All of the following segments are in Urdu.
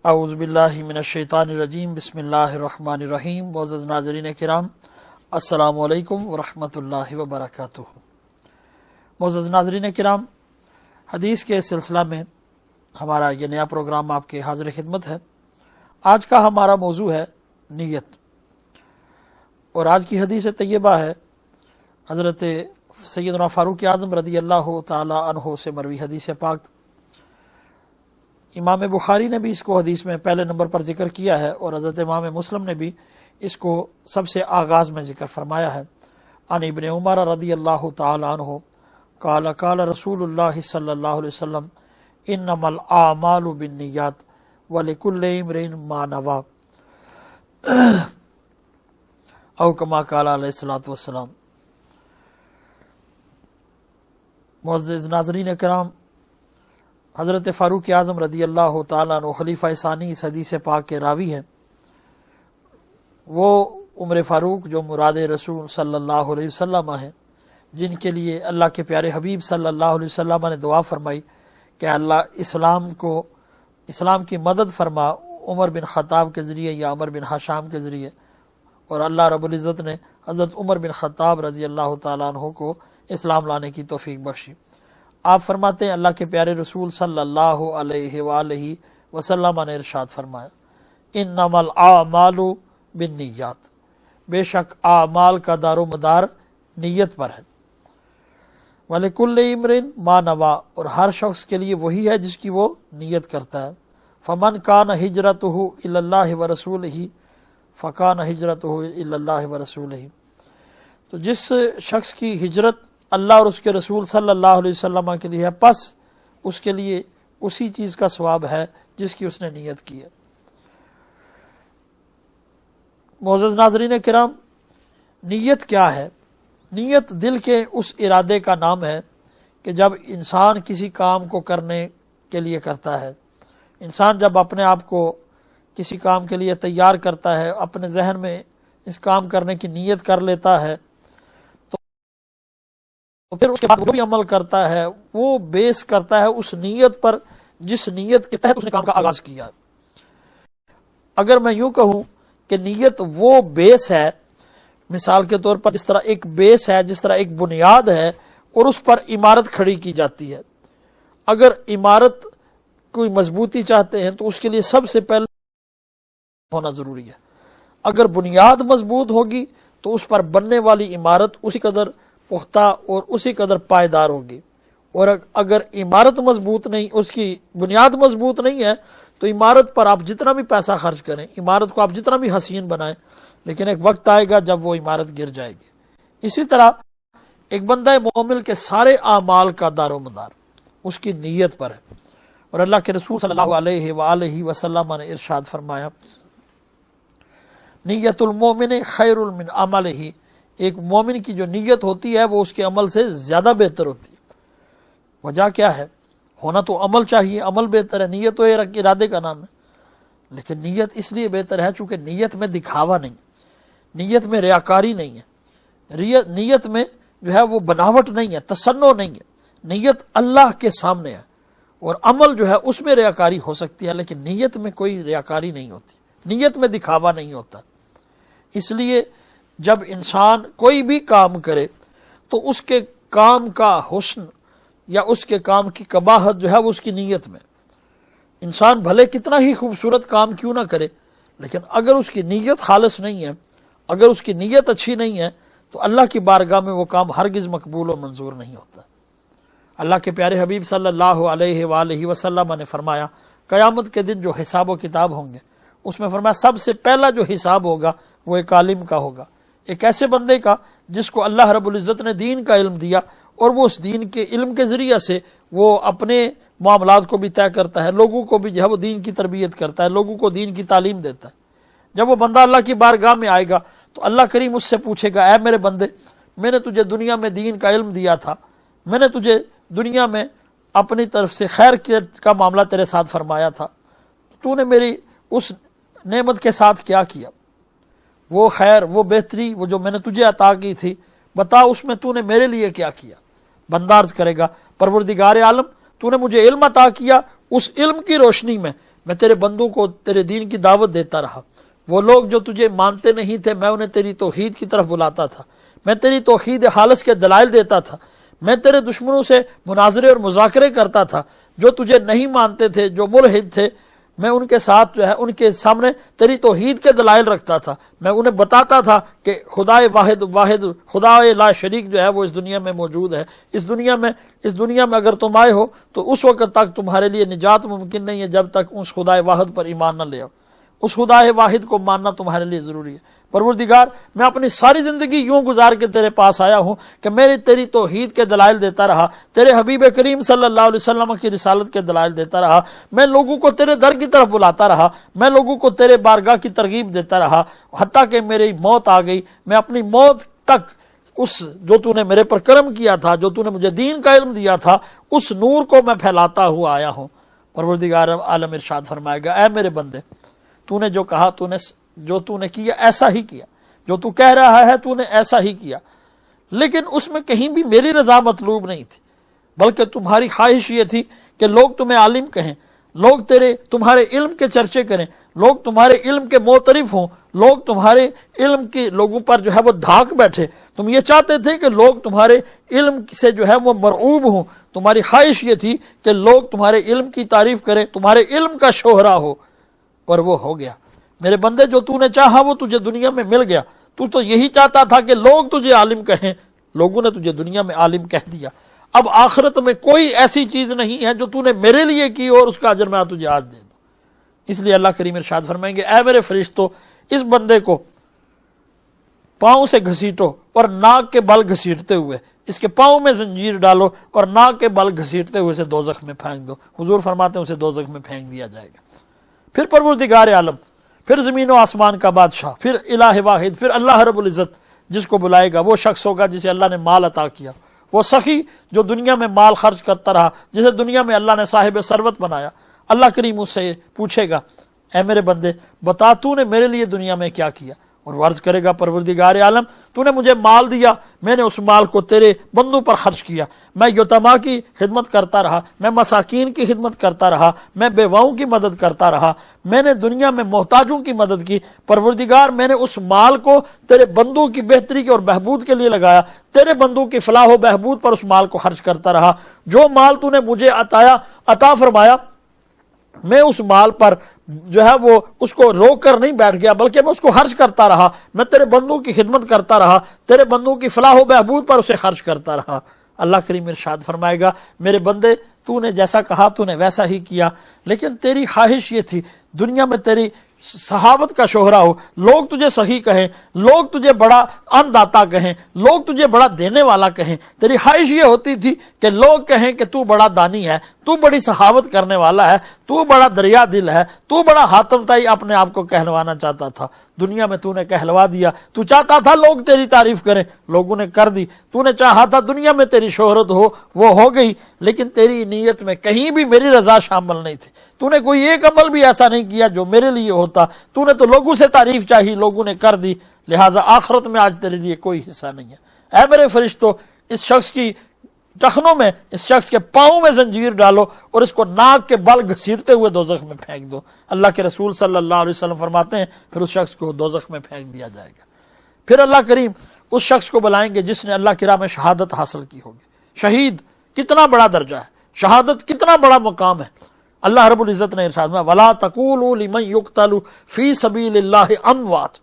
اعوذ باللہ من الشیطان الرجیم بسم اللہ الرحمن الرحیم۔ معزز ناظرین کرام، السلام علیکم ورحمۃ اللہ وبرکاتہ۔ معزز ناظرین کرام، حدیث کے سلسلہ میں ہمارا یہ نیا پروگرام آپ کے حاضر خدمت ہے۔ آج کا ہمارا موضوع ہے نیت، اور آج کی حدیث طیبہ ہے حضرت سیدنا فاروق اعظم رضی اللہ تعالی عنہ سے مروی حدیث پاک۔ امام بخاری نے بھی اس کو حدیث میں پہلے نمبر پر ذکر کیا ہے، اور حضرت امام مسلم نے بھی اس کو سب سے آغاز میں ذکر فرمایا ہے۔ عن ابن عمر رضی اللہ تعالی عنہ قال قال رسول اللہ صلی اللہ علیہ وسلم انما الاعمال بالنیات ولکل امرئ ما نوی، او کما قال علیہ الصلوۃ والسلام۔ معزز ناظرین کرام، حضرت فاروق اعظم رضی اللہ تعالیٰ عنہ خلیفہ ثانی اس حدیث پاک کے راوی ہیں۔ وہ عمر فاروق جو مراد رسول صلی اللہ علیہ وسلم ہیں، جن کے لیے اللہ کے پیارے حبیب صلی اللہ علیہ وسلم نے دعا فرمائی کہ اللہ اسلام کی مدد فرما عمر بن خطاب کے ذریعے یا عمر بن حشام کے ذریعے، اور اللہ رب العزت نے حضرت عمر بن خطاب رضی اللہ تعالیٰ عنہ کو اسلام لانے کی توفیق بخشی۔ آپ فرماتے ہیں اللہ کے پیارے رسول صلی اللہ علیہ وآلہ وسلم نے ارشاد فرمایا انما الاعمال بالنیات، بے شک اعمال کا دار و مدار نیت پر ہے۔ وَلِكُلِّ امْرٍ مَا نَوَى، اور ہر شخص کے لیے وہی ہے جس کی وہ نیت کرتا ہے۔ فَمَنْ كَانَ هِجْرَتُهُ إِلَى اللَّهِ وَرَسُولِهِ فَكَانَ هِجْرَتُهُ إِلَى اللَّهِ وَرَسُولِهِ، تو جس شخص کی ہجرت اللہ اور اس کے رسول صلی اللہ علیہ وسلم کے لیے ہے، پس اس کے لیے اسی چیز کا ثواب ہے جس کی اس نے نیت کی ہے۔ معزز ناظرین کرام، نیت کیا ہے؟ نیت دل کے اس ارادے کا نام ہے کہ جب انسان کسی کام کو کرنے کے لیے کرتا ہے، انسان جب اپنے آپ کو کسی کام کے لیے تیار کرتا ہے، اپنے ذہن میں اس کام کرنے کی نیت کر لیتا ہے، تو پھر اس کے بعد وہ بھی عمل کرتا ہے، وہ بیس کرتا ہے اس نیت پر جس نیت کے تحت اس نے کام کا آغاز کیا۔ اگر میں یوں کہوں کہ نیت وہ بیس ہے، مثال کے طور پر جس طرح ایک بیس ہے، جس طرح ایک بنیاد ہے، اور اس پر عمارت کھڑی کی جاتی ہے۔ اگر عمارت کوئی مضبوطی چاہتے ہیں تو اس کے لیے سب سے پہلے ہونا ضروری ہے۔ اگر بنیاد مضبوط ہوگی تو اس پر بننے والی عمارت اسی قدر پختہ اور اسی قدر پائیدار ہوگی، اور اگر عمارت مضبوط نہیں، اس کی بنیاد مضبوط نہیں ہے، تو عمارت پر آپ جتنا بھی پیسہ خرچ کریں، عمارت کو آپ جتنا بھی حسین بنائیں، لیکن ایک وقت آئے گا جب وہ عمارت گر جائے گی۔ اسی طرح ایک بندہ مومن کے سارے اعمال کا دار و مدار اس کی نیت پر ہے، اور اللہ کے رسول صلی اللہ علیہ وآلہ وسلم نے ارشاد فرمایا نیت المومن خیر من عملہ، ایک مومن کی جو نیت ہوتی ہے وہ اس کے عمل سے زیادہ بہتر ہوتی ہے۔ وجہ کیا ہے؟ ہونا تو عمل چاہیے، عمل بہتر ہے، نیت تو ارادے کا نام ہے، لیکن نیت اس لیے بہتر ہے چونکہ نیت میں دکھاوا نہیں، نیت میں ریاکاری نہیں ہے، نیت میں جو ہے وہ بناوٹ نہیں ہے، تصنع نہیں ہے، نیت اللہ کے سامنے ہے، اور عمل جو ہے اس میں ریاکاری ہو سکتی ہے، لیکن نیت میں کوئی ریاکاری نہیں ہوتی، نیت میں دکھاوا نہیں ہوتا۔ اس لیے جب انسان کوئی بھی کام کرے تو اس کے کام کا حسن یا اس کے کام کی قباحت جو ہے وہ اس کی نیت میں۔ انسان بھلے کتنا ہی خوبصورت کام کیوں نہ کرے، لیکن اگر اس کی نیت خالص نہیں ہے، اگر اس کی نیت اچھی نہیں ہے، تو اللہ کی بارگاہ میں وہ کام ہرگز مقبول و منظور نہیں ہوتا۔ اللہ کے پیارے حبیب صلی اللہ علیہ وآلہ وسلم نے فرمایا قیامت کے دن جو حساب و کتاب ہوں گے، اس میں فرمایا سب سے پہلا جو حساب ہوگا وہ ایک عالم کا ہوگا، ایک ایسے بندے کا جس کو اللہ رب العزت نے دین کا علم دیا، اور وہ اس دین کے علم کے ذریعے سے وہ اپنے معاملات کو بھی طے کرتا ہے، لوگوں کو بھی جو ہے وہ دین کی تربیت کرتا ہے، لوگوں کو دین کی تعلیم دیتا ہے۔ جب وہ بندہ اللہ کی بارگاہ میں آئے گا تو اللہ کریم اس سے پوچھے گا اے میرے بندے، میں نے تجھے دنیا میں دین کا علم دیا تھا، میں نے تجھے دنیا میں اپنی طرف سے خیر کا معاملہ تیرے ساتھ فرمایا تھا، تو نے میری اس نعمت کے ساتھ کیا کیا؟ وہ خیر، وہ بہتری، وہ جو میں نے تجھے عطا کی تھی، بتا اس میں تو نے میرے لیے کیا کیا؟ بندہ عرض کرے گا پروردگار عالم، تو نے مجھے علم عطا کیا، اس علم کی روشنی میں میں تیرے بندوں کو تیرے دین کی دعوت دیتا رہا، وہ لوگ جو تجھے مانتے نہیں تھے میں انہیں تیری توحید کی طرف بلاتا تھا، میں تیری توحید خالص کے دلائل دیتا تھا، میں تیرے دشمنوں سے مناظرے اور مذاکرے کرتا تھا، جو تجھے نہیں مانتے تھے، جو ملحد تھے، میں ان کے ساتھ جو ہے ان کے سامنے تیری توحید کے دلائل رکھتا تھا، میں انہیں بتاتا تھا کہ خدا واحد خدا لا شریک جو ہے وہ اس دنیا میں موجود ہے، اس دنیا میں اگر تم آئے ہو تو اس وقت تک تمہارے لیے نجات ممکن نہیں ہے جب تک اس خدا واحد پر ایمان نہ لے آؤ، اس خدا واحد کو ماننا تمہارے لیے ضروری ہے۔ پروردگار میں اپنی ساری زندگی یوں گزار کے تیرے پاس آیا ہوں کہ میری تیری توحید کے دلائل دیتا رہا، تیرے حبیب کریم صلی اللہ علیہ وسلم کی رسالت کے دلائل دیتا رہا، میں لوگوں کو تیرے در کی طرف بلاتا رہا، میں لوگوں کو تیرے بارگاہ کی ترغیب دیتا رہا، حتیٰ کہ میری موت آ گئی، میں اپنی موت تک اس جو تو نے میرے پر کرم کیا تھا، جو تو نے مجھے دین کا علم دیا تھا، اس نور کو میں پھیلاتا ہوا آیا ہوں۔ پروردگار عالم ارشاد فرمائے گا، اے میرے بندے، تو نے جو کہا، جو تو نے کیا ایسا ہی کیا، جو تو کہہ رہا ہے تو نے ایسا ہی کیا، لیکن اس میں کہیں بھی میری رضا مطلوب نہیں تھی، بلکہ تمہاری خواہش یہ تھی کہ لوگ تمہیں عالم کہیں، لوگ تمہارے علم کے چرچے کریں، لوگ تمہارے علم کے معترف ہوں، لوگ تمہارے علم کے لوگوں پر جو ہے وہ دھاک بیٹھے، تم یہ چاہتے تھے کہ لوگ تمہارے علم سے جو ہے وہ مرعوب ہوں، تمہاری خواہش یہ تھی کہ لوگ تمہارے علم کی تعریف کریں، تمہارے علم کا شہرا ہو، اور وہ ہو گیا۔ میرے بندے، جو تو نے چاہا وہ تجھے دنیا میں مل گیا، تو یہی چاہتا تھا کہ لوگ تجھے عالم کہیں، لوگوں نے تجھے دنیا میں عالم کہہ دیا، اب آخرت میں کوئی ایسی چیز نہیں ہے جو تو نے میرے لیے کی اور اس کا اجر میں تجھے آج دے دوں۔ اس لیے اللہ کریم ارشاد فرمائیں گے، اے میرے فرشتوں، اس بندے کو پاؤں سے گھسیٹو اور ناک کے بل گھسیٹتے ہوئے اس کے پاؤں میں زنجیر ڈالو اور ناک کے بل گھسیٹتے ہوئے اسے دوزخ میں پھینک دو۔ حضور فرماتے ہیں اسے دوزخ میں پھینک دیا جائے گا۔ پھر پروردگار عالم، پھر زمین و آسمان کا بادشاہ، پھر الہ واحد، پھر اللہ رب العزت جس کو بلائے گا وہ شخص ہوگا جسے اللہ نے مال عطا کیا، وہ سخی جو دنیا میں مال خرچ کرتا رہا، جسے دنیا میں اللہ نے صاحب ثروت بنایا۔ اللہ کریم اس سے پوچھے گا، اے میرے بندے بتا تو نے میرے لیے دنیا میں کیا کیا؟ اور وہ عرض کرے گا، پروردگار عالم تو نے مجھے مال دیا، میں نے اس مال کو تیرے بندوں پر خرچ کیا، میں یتیما کی خدمت کرتا رہا، میں مساکین کی خدمت کرتا رہا، میں بیواؤں کی مدد کرتا رہا، میں نے دنیا میں محتاجوں کی مدد کی۔ پروردگار میں نے اس مال کو تیرے بندوں کی بہتری اور بہبود کے لیے لگایا، تیرے بندوں کی فلاح و بہبود پر اس مال کو خرچ کرتا رہا۔ جو مال تو نے مجھے عطا فرمایا، میں اس مال پر جو ہے وہ اس کو روک کر نہیں بیٹھ گیا، بلکہ میں اس کو خرچ کرتا رہا، میں تیرے بندوں کی خدمت کرتا رہا، تیرے بندوں کی فلاح و بہبود پر اسے خرچ کرتا رہا۔ اللہ کریم ارشاد فرمائے گا، میرے بندے تو نے جیسا کہا تو نے ویسا ہی کیا، لیکن تیری خواہش یہ تھی دنیا میں تیری صحابت کا شہرہ ہو، لوگ تجھے سخی کہیں، لوگ تجھے بڑا ان داتا کہیں، لوگ تجھے بڑا دینے والا کہیں۔ تیری خواہش یہ ہوتی تھی کہ لوگ کہیں کہ تو بڑا دانی ہے، تو بڑی سخاوت کرنے والا ہے، تو بڑا دریا دل ہے، تو بڑا حاتم طائی اپنے آپ کو کہلوانا چاہتا تھا۔ دنیا میں تو نے کہلوا دیا، تو چاہتا تھا لوگ تیری تعریف کریں، لوگوں نے کر دی۔ تو نے چاہا تھا دنیا میں تیری شہرت ہو، وہ ہو گئی، لیکن تیری نیت میں کہیں بھی میری رضا شامل نہیں تھی۔ تو نے کوئی ایک عمل بھی ایسا نہیں کیا جو میرے لیے ہوتا، تو نے تو لوگوں سے تعریف چاہی، لوگوں نے کر دی، لہٰذا آخرت میں آج تیرے لیے کوئی حصہ نہیں ہے۔ اے میرے فرشتوں، اس شخص کی ٹخنوں میں، اس شخص کے پاؤں میں زنجیر ڈالو اور اس کو ناک کے بل گھسیٹتے ہوئے دوزخ میں پھینک دو۔ اللہ کے رسول صلی اللہ علیہ وسلم فرماتے ہیں پھر اس شخص کو دوزخ میں پھینک دیا جائے گا۔ پھر اللہ کریم اس شخص کو بلائیں گے جس نے اللہ کی راہ میں شہادت حاصل کی ہوگی۔ شہید کتنا بڑا درجہ ہے، شہادت کتنا بڑا مقام ہے۔ اللہ رب العزت نے ارشاد میں وَلَا تَقُولُوا لِمَن يُقْتَلُ فِي سَبِيلِ اللَّهِ أَمْوَاتٌ،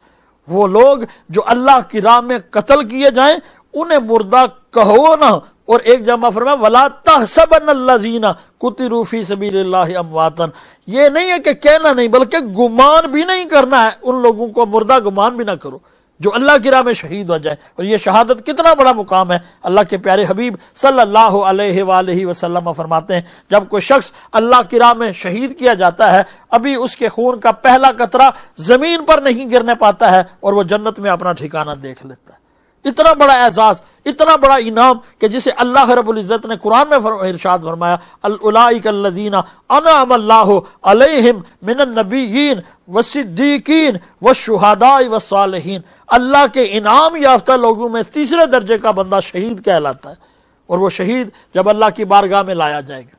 وہ لوگ جو اللہ کی راہ میں قتل کیے جائیں انہیں مردہ کہو نہ۔ اور ایک جگہ فرمایا وَلَا تَحْسَبَنَّ الَّذِينَ قُتِلُوا فِي سَبِيلِ اللَّهِ أَمْوَاتًا، یہ نہیں ہے کہ کہنا نہیں بلکہ گمان بھی نہیں کرنا ہے، ان لوگوں کو مردہ گمان بھی نہ کرو جو اللہ کی راہ میں شہید ہو جائے۔ اور یہ شہادت کتنا بڑا مقام ہے۔ اللہ کے پیارے حبیب صلی اللہ علیہ وآلہ وسلم فرماتے ہیں جب کوئی شخص اللہ کی راہ میں شہید کیا جاتا ہے، ابھی اس کے خون کا پہلا قطرہ زمین پر نہیں گرنے پاتا ہے اور وہ جنت میں اپنا ٹھکانہ دیکھ لیتا ہے۔ اتنا بڑا اعزاز، اتنا بڑا انعام کہ جسے اللہ رب العزت نے قرآن میں ارشاد فرمایا اولئک الذین انعم اللہ علیہم من النبیین والصدیقین والشہداء والصالحین، اللہ کے انعام یافتہ لوگوں میں تیسرے درجے کا بندہ شہید کہلاتا ہے۔ اور وہ شہید جب اللہ کی بارگاہ میں لایا جائے گا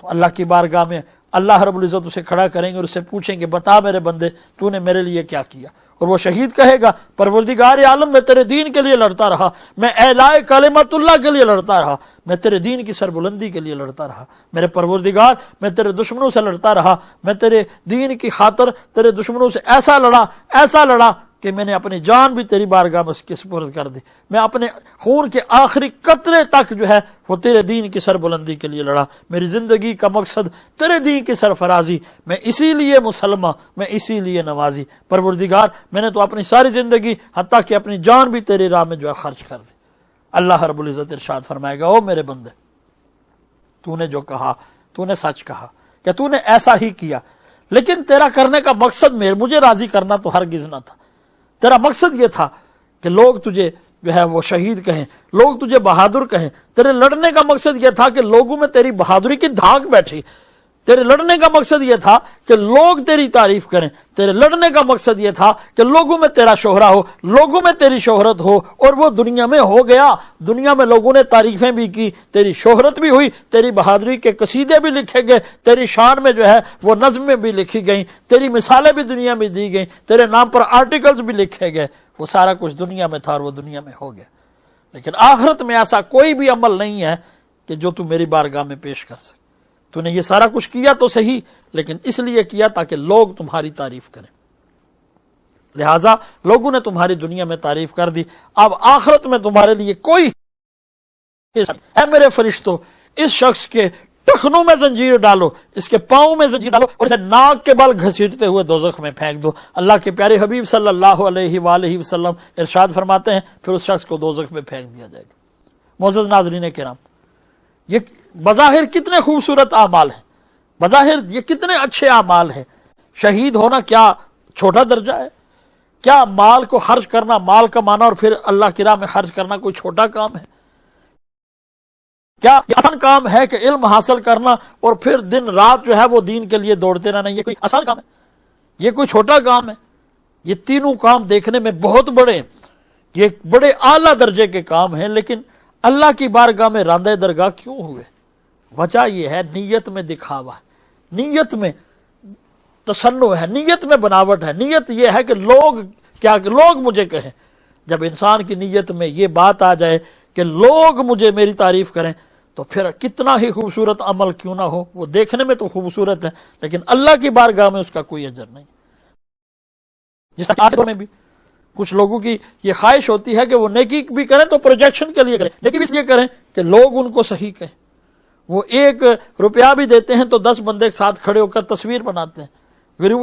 تو اللہ کی بارگاہ میں اللہ رب العزت اسے کھڑا کریں گے اور اسے پوچھیں گے بتا میرے بندے تو نے میرے لیے کیا کیا، اور وہ شہید کہے گا پروردگار عالم میں تیرے دین کے لیے لڑتا رہا، میں اعلاء کلمت اللہ کے لیے لڑتا رہا، میں تیرے دین کی سربلندی کے لیے لڑتا رہا، میرے پروردگار میں تیرے دشمنوں سے لڑتا رہا، میں تیرے دین کی خاطر تیرے دشمنوں سے ایسا لڑا کہ میں نے اپنی جان بھی تیری بارگاہ میں اس کے سپرد کر دی، میں اپنے خون کے آخری قطرے تک جو ہے وہ تیرے دین کی سربلندی کے لیے لڑا، میری زندگی کا مقصد تیرے دین کی سرفرازی، میں اسی لیے مسلمان، میں اسی لیے نمازی، پروردگار میں نے تو اپنی ساری زندگی حتیٰ کہ اپنی جان بھی تیری راہ میں جو ہے خرچ کر دی۔ اللہ رب العزت ارشاد فرمائے گا او میرے بندے، تو نے جو کہا تو نے سچ کہا کہ تو نے ایسا ہی کیا، لیکن تیرا کرنے کا مقصد مجھے راضی کرنا تو ہرگز نہ تھا، تیرا مقصد یہ تھا کہ لوگ تجھے جو ہے وہ شہید کہیں، لوگ تجھے بہادر کہیں، تیرے لڑنے کا مقصد یہ تھا کہ لوگوں میں تیری بہادری کی دھاک بیٹھی، تیرے لڑنے کا مقصد یہ تھا کہ لوگ تیری تعریف کریں، تیرے لڑنے کا مقصد یہ تھا کہ لوگوں میں تیرا شہرہ ہو، لوگوں میں تیری شہرت ہو، اور وہ دنیا میں ہو گیا، دنیا میں لوگوں نے تعریفیں بھی کی، تیری شہرت بھی ہوئی، تیری بہادری کے قصیدے بھی لکھے گئے، تیری شان میں جو ہے وہ نظمیں بھی لکھی گئیں، تیری مثالیں بھی دنیا میں دی گئیں، تیرے نام پر آرٹیکلز بھی لکھے گئے، وہ سارا کچھ دنیا میں تھا اور وہ دنیا میں ہو گیا، لیکن آخرت میں ایسا کوئی بھی عمل نہیں ہے کہ جو تو میری بارگاہ میں پیش کر سکے۔ تو نے یہ سارا کچھ کیا تو صحیح، لیکن اس لیے کیا تاکہ لوگ تمہاری تعریف کریں، لہٰذا لوگوں نے تمہاری دنیا میں تعریف کر دی، اب آخرت میں تمہارے لیے کوئی اے میرے فرشتوں، اس شخص کے ٹخنوں میں زنجیر ڈالو، اس کے پاؤں میں زنجیر ڈالو اور اسے ناک کے بال گھسیٹتے ہوئے دوزخ میں پھینک دو۔ اللہ کے پیارے حبیب صلی اللہ علیہ وآلہ وسلم ارشاد فرماتے ہیں پھر اس شخص کو دوزخ میں پھینک دیا جائے گا۔ معزز ناظرین کرام، یہ بظاہر کتنے خوبصورت اعمال ہیں، بظاہر یہ کتنے اچھے اعمال ہیں۔ شہید ہونا کیا چھوٹا درجہ ہے؟ کیا مال کو خرچ کرنا، مال کمانا اور پھر اللہ کی راہ میں خرچ کرنا کوئی چھوٹا کام ہے؟ کیا یہ آسان کام ہے کہ علم حاصل کرنا اور پھر دن رات جو ہے وہ دین کے لیے دوڑتے رہنا یہ کوئی آسان کام ہے؟ یہ کوئی چھوٹا کام ہے؟ یہ تینوں کام دیکھنے میں بہت بڑے ہیں، یہ بڑے اعلیٰ درجے کے کام ہیں، لیکن اللہ کی بارگاہ میں راندہ درگاہ کیوں ہوئے؟ وجہ یہ ہے نیت میں دکھاوا ہے، نیت میں تصنع ہے، نیت میں بناوٹ ہے، نیت یہ ہے کہ لوگ مجھے کہیں۔ جب انسان کی نیت میں یہ بات آ جائے کہ لوگ مجھے میری تعریف کریں تو پھر کتنا ہی خوبصورت عمل کیوں نہ ہو، وہ دیکھنے میں تو خوبصورت ہے لیکن اللہ کی بارگاہ میں اس کا کوئی اجر نہیں۔ جس طرح میں بھی کچھ لوگوں کی یہ خواہش ہوتی ہے کہ وہ نیکی بھی کریں تو پروجیکشن کے لیے کریں، نیکی بھی اس لیے کریں کہ لوگ ان کو صحیح کہیں۔ وہ 1 روپیہ بھی دیتے ہیں تو 10 بندے ساتھ کھڑے ہو کر تصویر بناتے ہیں،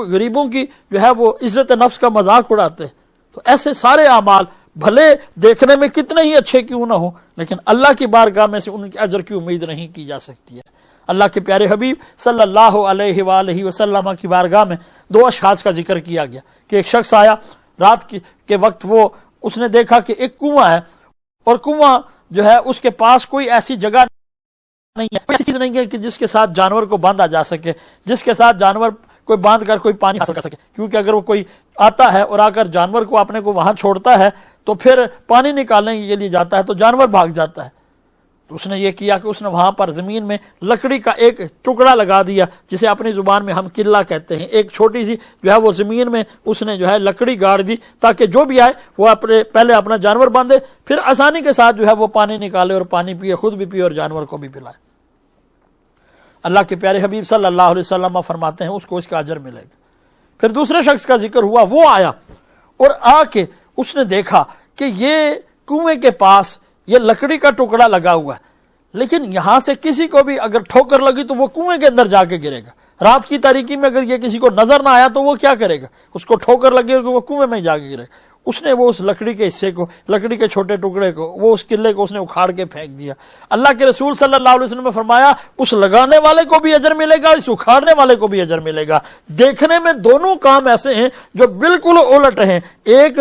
غریبوں کی جو ہے وہ عزت نفس کا مذاق اڑاتے ہیں۔ تو ایسے سارے اعمال بھلے دیکھنے میں کتنے ہی اچھے کیوں نہ ہو لیکن اللہ کی بارگاہ میں سے ان کے اجر کی امید نہیں کی جا سکتی ہے۔ اللہ کے پیارے حبیب صلی اللہ علیہ وآلہ وسلم کی بارگاہ میں 2 اشخاص کا ذکر کیا گیا کہ ایک شخص آیا رات کے وقت، اس نے دیکھا کہ ایک کنواں ہے اور کنواں جو ہے اس کے پاس کوئی ایسی جگہ نہیں ہے، ایسی چیز نہیں ہے کہ جس کے ساتھ جانور کو باندھا جا سکے، جس کے ساتھ جانور کوئی باندھ کر کوئی پانی حاصل کر سکے، کیونکہ اگر وہ کوئی آتا ہے اور آ کر جانور کو اپنے کو وہاں چھوڑتا ہے تو پھر پانی نکالنے کے لیے جاتا ہے تو جانور بھاگ جاتا ہے۔ تو اس نے یہ کیا کہ اس نے وہاں پر زمین میں لکڑی کا ایک ٹکڑا لگا دیا، جسے اپنی زبان میں ہم قلعہ کہتے ہیں، ایک چھوٹی سی جو ہے وہ زمین میں اس نے جو ہے لکڑی گاڑ دی تاکہ جو بھی آئے وہ پہلے اپنا جانور باندھے، پھر آسانی کے ساتھ جو ہے وہ پانی نکالے اور پانی پیے، خود بھی پیے اور جانور کو بھی پلائے۔ اللہ کے پیارے حبیب صلی اللہ علیہ وسلم فرماتے ہیں اس کو اس کا اجر ملے گا۔ پھر دوسرے شخص کا ذکر ہوا، وہ آیا اور آ کے اس نے دیکھا کہ یہ کنویں کے پاس یہ لکڑی کا ٹکڑا لگا ہوا ہے، لیکن یہاں سے کسی کو بھی اگر ٹھوکر لگی تو وہ کنویں کے اندر جا کے گرے گا۔ رات کی تاریکی میں اگر یہ کسی کو نظر نہ آیا تو وہ کیا کرے گا؟ اس کو ٹھوکر لگے گا، وہ کنویں میں جا کے گرے گا۔ اس نے وہ اس لکڑی کے حصے کو، لکڑی کے چھوٹے ٹکڑے کو، وہ اس قلعے کو اس نے اکھاڑ کے پھینک دیا۔ اللہ کے رسول صلی اللہ علیہ وسلم نے فرمایا اس لگانے والے کو بھی اجر ملے گا، اس اکھاڑنے والے کو بھی اجر ملے گا۔ دیکھنے میں دونوں کام ایسے ہیں جو بالکل الٹ ہیں، ایک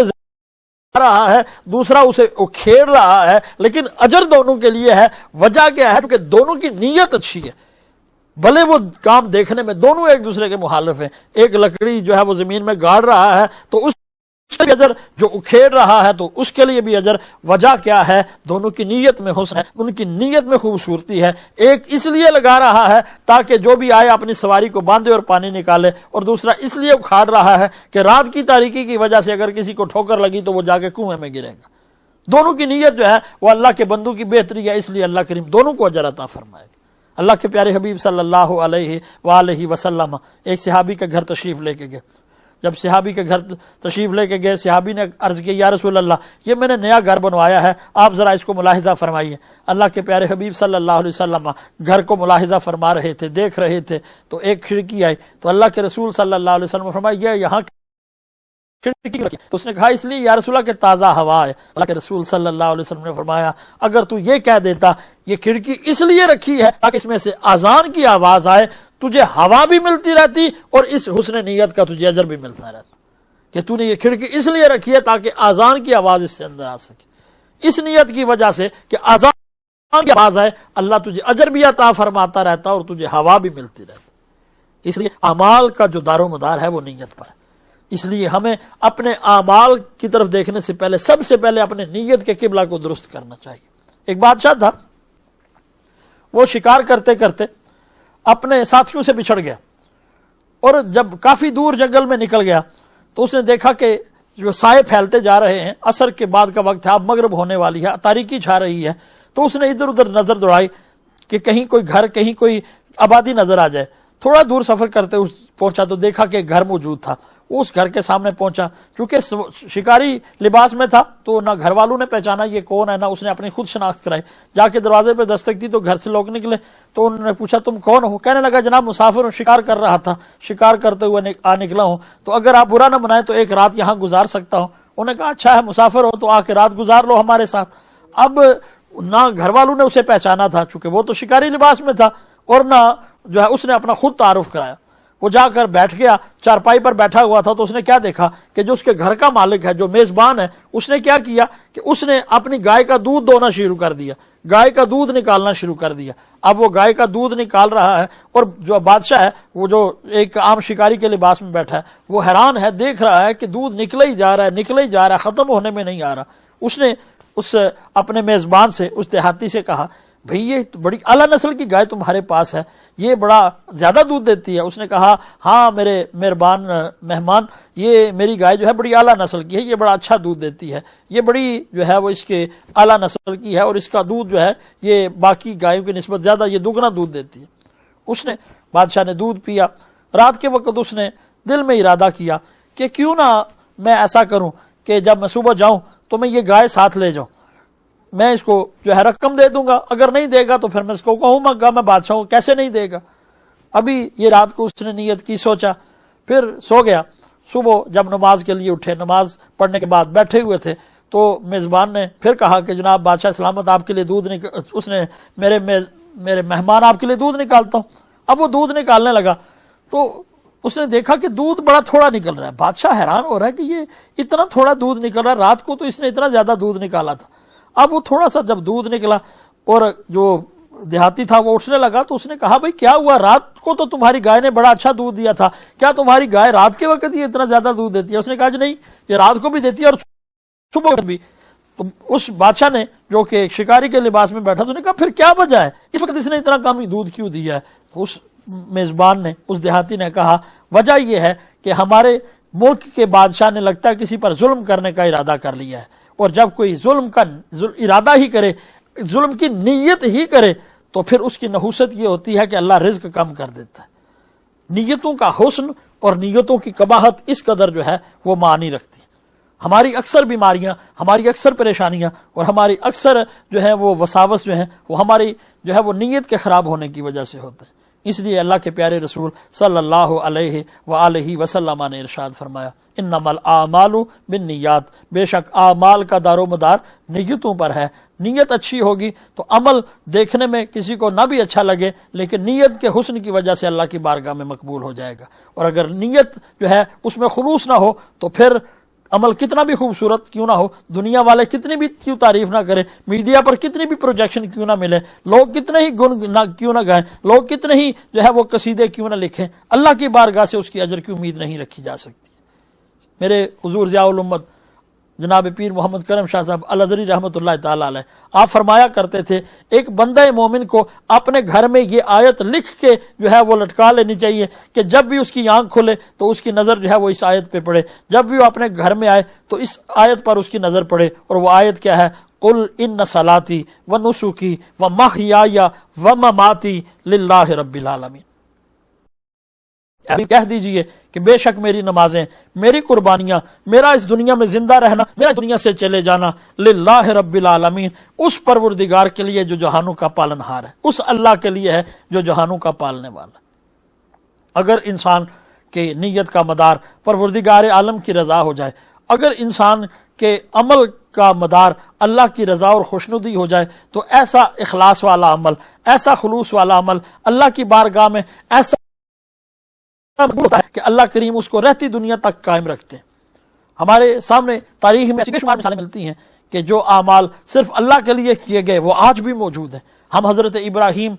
رہا ہے دوسرا اسے کھیڑ رہا ہے، لیکن اجر دونوں کے لیے ہے۔ وجہ کیا ہے؟ کیونکہ دونوں کی نیت اچھی ہے، بھلے وہ کام دیکھنے میں دونوں ایک دوسرے کے مخالف ہیں۔ ایک لکڑی جو ہے وہ زمین میں گاڑ رہا ہے تو اس بھی اجر، جو اکھیڑ رہا ہے تو اس کے لیے بھی اجر۔ وجہ کیا ہے؟ دونوں کی نیت میں حسن ہے، ان کی نیت میں خوبصورتی ہے۔ ایک اس لیے لگا رہا ہے تاکہ جو بھی آئے اپنی سواری کو باندھے اور پانی نکالے، اور دوسرا اس لیے اکھاڑ رہا ہے کہ رات کی تاریکی کی وجہ سے اگر کسی کو ٹھوکر لگی تو وہ جا کے کنویں میں گرے گا۔ دونوں کی نیت جو ہے وہ اللہ کے بندوں کی بہتری ہے، اس لیے اللہ کریم دونوں کو اجر عطا فرمائے گا۔ اللہ کے پیارے حبیب صلی اللہ علیہ وآلہ وسلم ایک صحابی کے گھر تشریف لے کے گئے۔ جب صحابی کے گھر تشریف لے کے گئے، صحابی نے عرض کی یا رسول اللہ، یہ میں نے نیا گھر بنوایا ہے، آپ ذرا اس کو ملاحظہ فرمائیے۔ اللہ کے پیارے حبیب صلی اللہ علیہ وسلم گھر کو ملاحظہ فرما رہے تھے، دیکھ رہے تھے، تو ایک کھڑکی آئی تو اللہ کے رسول صلی اللہ علیہ وسلم نے فرمایا یہ یہاں کھڑکی رکھی، تو اس نے کہا اس لیے یا رسول اللہ کہ تازہ ہوا ہے۔ اللہ کے رسول صلی اللہ علیہ وسلم نے فرمایا اگر تو یہ کہہ دیتا یہ کھڑکی اس لیے رکھی ہے تاکہ اس میں سے اذان کی آواز آئے، تجھے ہوا بھی ملتی رہتی اور اس حسن نیت کا تجھے اجر بھی ملتا رہتا، کہ تو نے یہ کھڑکی اس لیے رکھی ہے تاکہ اذان کی آواز اس سے اندر آ سکے۔ اس نیت کی وجہ سے کہ اذان کی آواز آئے، اللہ تجھے اجر بھی عطا فرماتا رہتا اور تجھے ہوا بھی ملتی رہتی۔ اس لیے اعمال کا جو دار و مدار ہے وہ نیت پر ہے۔ اس لیے ہمیں اپنے اعمال کی طرف دیکھنے سے پہلے سب سے پہلے اپنے نیت کے قبلہ کو درست کرنا چاہیے۔ ایک بادشاہ تھا، وہ شکار کرتے کرتے اپنے ساتھیوں سے بچھڑ گیا، اور جب کافی دور جنگل میں نکل گیا تو اس نے دیکھا کہ جو سائے پھیلتے جا رہے ہیں، عصر کے بعد کا وقت ہے، اب مغرب ہونے والی ہے، تاریکی چھا رہی ہے، تو اس نے ادھر ادھر نظر دوڑائی کہ کہیں کوئی گھر، کہیں کوئی آبادی نظر آ جائے۔ تھوڑا دور سفر کرتے پہنچا تو دیکھا کہ گھر موجود تھا۔ اس گھر کے سامنے پہنچا، چونکہ شکاری لباس میں تھا تو نہ گھر والوں نے پہچانا یہ کون ہے، نہ اس نے اپنی خود شناخت کرائی۔ جا کے دروازے پہ دستک دی تو گھر سے لوگ نکلے، تو انہوں نے پوچھا تم کون ہو؟ کہنے لگا جناب مسافر ہوں، شکار کر رہا تھا، شکار کرتے ہوئے نکلا ہوں، تو اگر آپ برا نہ منائیں تو ایک رات یہاں گزار سکتا ہوں۔ انہوں نے کہا اچھا ہے، مسافر ہو تو آ کے رات گزار لو ہمارے ساتھ۔ اب نہ گھر والوں نے اسے پہچانا تھا چونکہ وہ تو شکاری لباس میں تھا، اور نہ جو ہے اس نے اپنا خود تعارف کرایا۔ وہ جا کر بیٹھ گیا، چارپائی پر بیٹھا ہوا تھا، تو اس نے کیا دیکھا کہ جو اس کے گھر کا مالک ہے، جو میزبان ہے، اس نے کیا کیا کہ اس نے اپنی گائے کا دودھ دونا شروع کر دیا، گائے کا دودھ نکالنا شروع کر دیا۔ اب وہ گائے کا دودھ نکال رہا ہے، اور جو بادشاہ ہے وہ جو ایک عام شکاری کے لباس میں بیٹھا ہے وہ حیران ہے، دیکھ رہا ہے کہ دودھ نکلے ہی جا رہا ہے، نکلے ہی جا رہا ہے، ختم ہونے میں نہیں آ رہا۔ اس نے اس اپنے میزبان سے، اس دیہاتی سے کہا بھئی یہ بڑی اعلیٰ نسل کی گائے تمہارے پاس ہے، یہ بڑا زیادہ دودھ دیتی ہے۔ اس نے کہا ہاں میرے مہمان، یہ میری گائے جو ہے بڑی اعلیٰ نسل کی ہے، یہ بڑا اچھا دودھ دیتی ہے، یہ بڑی جو ہے وہ اس کے اعلیٰ نسل کی ہے، اور اس کا دودھ جو ہے یہ باقی گایوں کی نسبت زیادہ، یہ دگنا دودھ دیتی ہے۔ اس نے بادشاہ نے دودھ پیا۔ رات کے وقت اس نے دل میں ارادہ کیا کہ کیوں نہ میں ایسا کروں کہ جب میں صبح جاؤں تو میں یہ گائے ساتھ لے جاؤں، میں اس کو جو ہے رقم دے دوں گا، اگر نہیں دے گا تو پھر میں اس کو کہوں گا میں بادشاہ ہوں، کیسے نہیں دے گا۔ ابھی یہ رات کو اس نے نیت کی، سوچا، پھر سو گیا۔ صبح جب نماز کے لیے اٹھے، نماز پڑھنے کے بعد بیٹھے ہوئے تھے تو میزبان نے پھر کہا کہ جناب بادشاہ سلامت، آپ کے لیے دودھ اس نے میرے مہمان آپ کے لیے دودھ نکالتا ہوں۔ اب وہ دودھ نکالنے لگا تو اس نے دیکھا کہ دودھ بڑا تھوڑا نکل رہا ہے۔ بادشاہ حیران ہو رہا ہے کہ یہ اتنا تھوڑا دودھ نکل رہا ہے، رات کو تو اس نے اتنا زیادہ دودھ نکالا تھا۔ اب وہ تھوڑا سا جب دودھ نکلا اور جو دیہاتی تھا وہ اٹھنے لگا تو اس نے کہا بھئی کیا ہوا، رات کو تو تمہاری گائے نے بڑا اچھا دودھ دیا تھا، کیا تمہاری گائے رات کے وقت یہ اتنا زیادہ دودھ دیتی ہے؟ اس نے کہا جی نہیں، یہ رات کو بھی دیتی ہے اور صبح بھی۔ تو اس بادشاہ نے جو کہ شکاری کے لباس میں بیٹھا تو نے کہا پھر کیا وجہ ہے، اس وقت اس نے اتنا کم ہی دودھ کیوں دیا ہے؟ تو اس میزبان نے، اس دیہاتی نے کہا وجہ یہ ہے کہ ہمارے ملک کے بادشاہ نے لگتا ہے کسی پر ظلم کرنے کا ارادہ کر لیا ہے، اور جب کوئی ظلم کا ارادہ ہی کرے، ظلم کی نیت ہی کرے تو پھر اس کی نحوست یہ ہوتی ہے کہ اللہ رزق کم کر دیتا ہے۔ نیتوں کا حسن اور نیتوں کی قباحت اس قدر جو ہے وہ معنی رکھتی ہے۔ ہماری اکثر بیماریاں، ہماری اکثر پریشانیاں اور ہماری اکثر جو ہے وہ وساوس جو ہیں وہ ہماری جو ہے وہ نیت کے خراب ہونے کی وجہ سے ہوتے ہیں۔ اس لیے اللہ کے پیارے رسول صلی اللہ علیہ وآلہ وسلم نے ارشاد فرمایا انما الاعمال بالنیات، بے شک اعمال کا دار و مدار نیتوں پر ہے۔ نیت اچھی ہوگی تو عمل دیکھنے میں کسی کو نہ بھی اچھا لگے لیکن نیت کے حسن کی وجہ سے اللہ کی بارگاہ میں مقبول ہو جائے گا، اور اگر نیت جو ہے اس میں خلوص نہ ہو تو پھر عمل کتنا بھی خوبصورت کیوں نہ ہو، دنیا والے کتنی بھی کیوں تعریف نہ کریں، میڈیا پر کتنی بھی پروجیکشن کیوں نہ ملے، لوگ کتنے ہی گن کیوں نہ گائیں، لوگ کتنے ہی جو ہے وہ قصیدے کیوں نہ لکھیں، اللہ کی بارگاہ سے اس کی اجر کی امید نہیں رکھی جا سکتی۔ میرے حضور ضیاء الامت جناب پیر محمد کرم شاہ صاحب الازہری رحمۃ اللہ تعالی علیہ آپ فرمایا کرتے تھے ایک بندہ مومن کو اپنے گھر میں یہ آیت لکھ کے جو ہے وہ لٹکا لینی چاہیے کہ جب بھی اس کی آنکھ کھلے تو اس کی نظر جو ہے وہ اس آیت پہ پڑے، جب بھی وہ اپنے گھر میں آئے تو اس آیت پر اس کی نظر پڑے، اور وہ آیت کیا ہے؟ قل ان صلاتی و نسکی و محیای و مماتی للہ رب العالمین، ابھی کہہ دیجئے کہ بے شک میری نمازیں، میری قربانیاں، میرا اس دنیا میں زندہ رہنا، میرا اس دنیا سے چلے جانا للہ رب العالمین، اس پروردگار کے لیے جو جہانوں کا پالنہار ہے، اس اللہ کے لیے ہے جو جہانوں کا پالنے والا ہے۔ اگر انسان کے نیت کا مدار پروردگار عالم کی رضا ہو جائے، اگر انسان کے عمل کا مدار اللہ کی رضا اور خوشنودی ہو جائے، تو ایسا اخلاص والا عمل، ایسا خلوص والا عمل اللہ کی بارگاہ میں ایسا ہوتا ہے کہ اللہ کریم اس کو رہتی دنیا تک قائم رکھتے ہیں۔ ہمارے سامنے تاریخ میں ایسی بے شمار مثالیں ملتی ہیں کہ جو اعمال صرف اللہ کے لیے کیے گئے وہ آج بھی موجود ہیں۔ ہم حضرت ابراہیم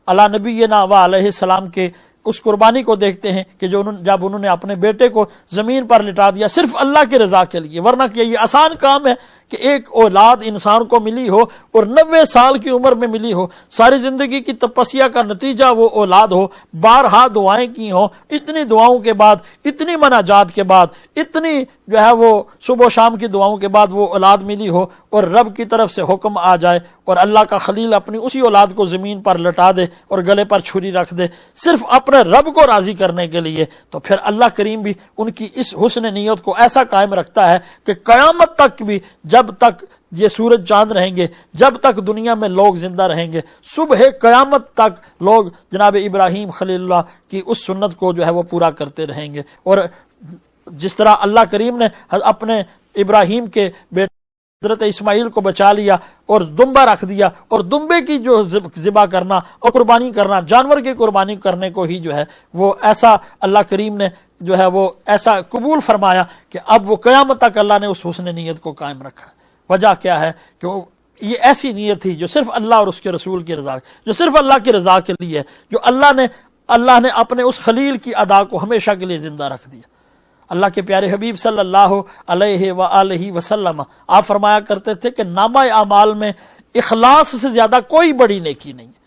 علی نبینا و علیہ السلام کے اس قربانی کو دیکھتے ہیں کہ جب انہوں نے اپنے بیٹے کو زمین پر لٹا دیا صرف اللہ کی رضا کے لیے، ورنہ کہ یہ آسان کام ہے کہ ایک اولاد انسان کو ملی ہو اور 90 سال کی عمر میں ملی ہو، ساری زندگی کی تپسیا کا نتیجہ وہ اولاد ہو، بارہا دعائیں کی ہوں، اتنی دعاؤں کے بعد، اتنی مناجات کے بعد، اتنی جو ہے وہ صبح و شام کی دعاؤں کے بعد وہ اولاد ملی ہو، اور رب کی طرف سے حکم آ جائے اور اللہ کا خلیل اپنی اسی اولاد کو زمین پر لٹا دے اور گلے پر چھری رکھ دے صرف اپنے رب کو راضی کرنے کے لیے، تو پھر اللہ کریم بھی ان کی اس حسن نیت کو ایسا قائم رکھتا ہے کہ قیامت تک بھی، جب تک یہ سورج چاند رہیں گے، جب تک دنیا میں لوگ زندہ رہیں گے، صبح قیامت تک لوگ جناب ابراہیم خلیل اللہ کی اس سنت کو جو ہے وہ پورا کرتے رہیں گے۔ اور جس طرح اللہ کریم نے اپنے ابراہیم کے بیٹے حضرت اسماعیل کو بچا لیا اور دمبا رکھ دیا، اور دمبے کی جو ذبح کرنا اور قربانی کرنا، جانور کی قربانی کرنے کو ہی جو ہے وہ ایسا اللہ کریم نے جو ہے وہ ایسا قبول فرمایا کہ اب وہ قیامت تک اللہ نے اس حسن نیت کو قائم رکھا۔ وجہ کیا ہے کہ یہ ایسی نیت تھی جو صرف اللہ اور اس کے رسول کی رضا، جو صرف اللہ کی رضا کے لیے، جو اللہ نے اپنے اس خلیل کی ادا کو ہمیشہ کے لیے زندہ رکھ دیا۔ اللہ کے پیارے حبیب صلی اللہ علیہ وآلہ وسلم آپ فرمایا کرتے تھے کہ نامہ اعمال میں اخلاص سے زیادہ کوئی بڑی نیکی نہیں ہے،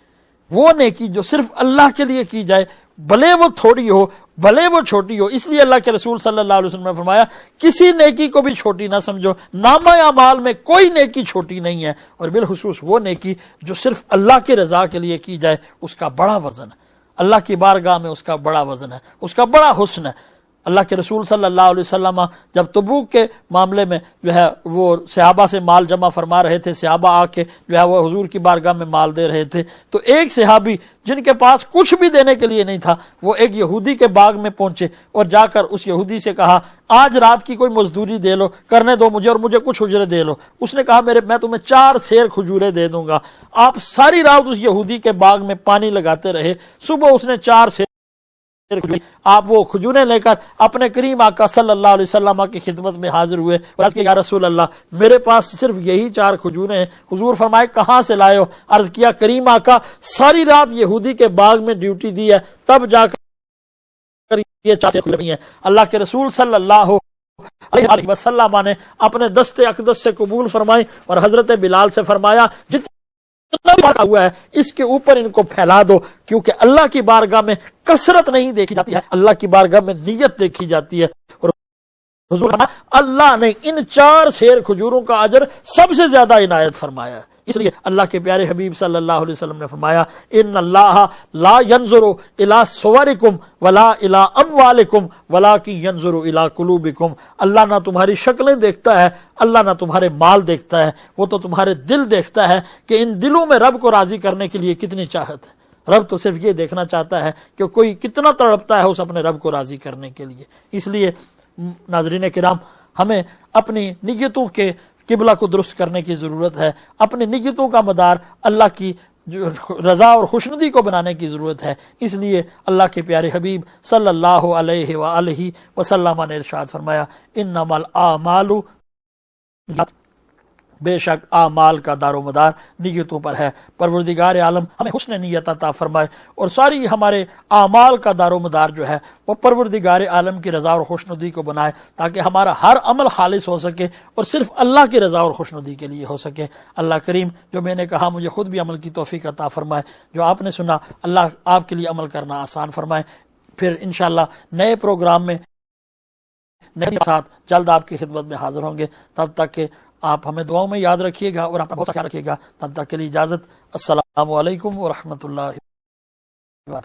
وہ نیکی جو صرف اللہ کے لیے کی جائے، بھلے وہ تھوڑی ہو بھلے وہ چھوٹی ہو۔ اس لیے اللہ کے رسول صلی اللہ علیہ وسلم نے فرمایا کسی نیکی کو بھی چھوٹی نہ سمجھو، نامہ اعمال میں کوئی نیکی چھوٹی نہیں ہے، اور بالخصوص وہ نیکی جو صرف اللہ کی رضا کے لیے کی جائے، اس کا بڑا وزن ہے، اللہ کی بارگاہ میں اس کا بڑا وزن ہے، اس کا بڑا حسن ہے۔ اللہ کے رسول صلی اللہ علیہ وسلم جب تبوک کے معاملے میں جو ہے وہ صحابہ سے مال جمع فرما رہے تھے، صحابہ آ کے جو ہے وہ حضور کی بارگاہ میں مال دے رہے تھے، تو ایک صحابی جن کے پاس کچھ بھی دینے کے لیے نہیں تھا، وہ ایک یہودی کے باغ میں پہنچے اور جا کر اس یہودی سے کہا آج رات کی کوئی مزدوری دے لو، کرنے دو مجھے، اور مجھے کچھ اجرے دے لو۔ اس نے کہا میں تمہیں 4 سیر کھجورے دے دوں گا۔ آپ ساری رات اس یہودی کے باغ میں پانی لگاتے رہے، صبح اس نے 4 سیر آپ وہ کھجوریں لے کر اپنے کریم آقا صلی اللہ علیہ وسلم کی خدمت میں حاضر ہوئے اور عرض کیا یا رسول اللہ میرے پاس صرف یہی 4 کھجوریں ہیں۔ حضور فرمائے کہاں سے لائے ہو؟ عرض کیا کریم آقا ساری رات یہودی کے باغ میں ڈیوٹی دی ہے، تب جا کر یہ 4 کھجوریں ہیں۔ اللہ کے رسول صلی اللہ علیہ وسلم نے اپنے دست اقدس سے قبول فرمائی اور حضرت بلال سے فرمایا جتنا ہوا ہے اس کے اوپر ان کو پھیلا دو، کیونکہ اللہ کی بارگاہ میں کثرت نہیں دیکھی جاتی ہے، اللہ کی بارگاہ میں نیت دیکھی جاتی ہے۔ اور حضور اللہ نے ان 4 سیر کھجوروں کا اجر سب سے زیادہ عنایت فرمایا ہے، اس لیے اللہ کے پیارے حبیب صلی اللہ علیہ وسلم نے فرمایا ان اللہ لا ينظر الى صورکم ولا الى اموالکم ولکن ينظر الى قلوبکم۔ اللہ نہ تمہاری شکلیں دیکھتا ہے، اللہ نہ تمہارے مال دیکھتا ہے، وہ تو تمہارے دل دیکھتا ہے کہ ان دلوں میں رب کو راضی کرنے کے لیے کتنی چاہت ہے۔ رب تو صرف یہ دیکھنا چاہتا ہے کہ کوئی کتنا تڑپتا ہے اس اپنے رب کو راضی کرنے کے لیے۔ اس لیے ناظرین کرام ہمیں اپنی نیتوں کے قبلہ کو درست کرنے کی ضرورت ہے، اپنی نیتوں کا مدار اللہ کی رضا اور خوشنودی کو بنانے کی ضرورت ہے۔ اس لیے اللہ کے پیارے حبیب صلی اللہ علیہ وآلہ وسلم نے ارشاد فرمایا انما الاعمال بے شک اعمال کا دار و مدار نیتوں پر ہے۔ پروردگار عالم ہمیں حسن نیت عطا فرمائے اور ساری ہمارے اعمال کا دار و مدار جو ہے وہ پروردگار عالم کی رضا اور خوشنودی کو بنائے، تاکہ ہمارا ہر عمل خالص ہو سکے اور صرف اللہ کی رضا اور خوشنودی کے لیے ہو سکے۔ اللہ کریم جو میں نے کہا مجھے خود بھی عمل کی توفیق عطا فرمائے، جو آپ نے سنا اللہ آپ کے لیے عمل کرنا آسان فرمائے۔ پھر انشاءاللہ نئے پروگرام میں نئے ساتھ جلد آپ کی خدمت میں حاضر ہوں گے۔ تب تک کہ آپ ہمیں دعاؤں میں یاد رکھیے گا اور اپنا بہت خیال رکھیے گا۔ تب تک کے لیے اجازت، السلام علیکم ورحمۃ اللہ وبرکاتہ۔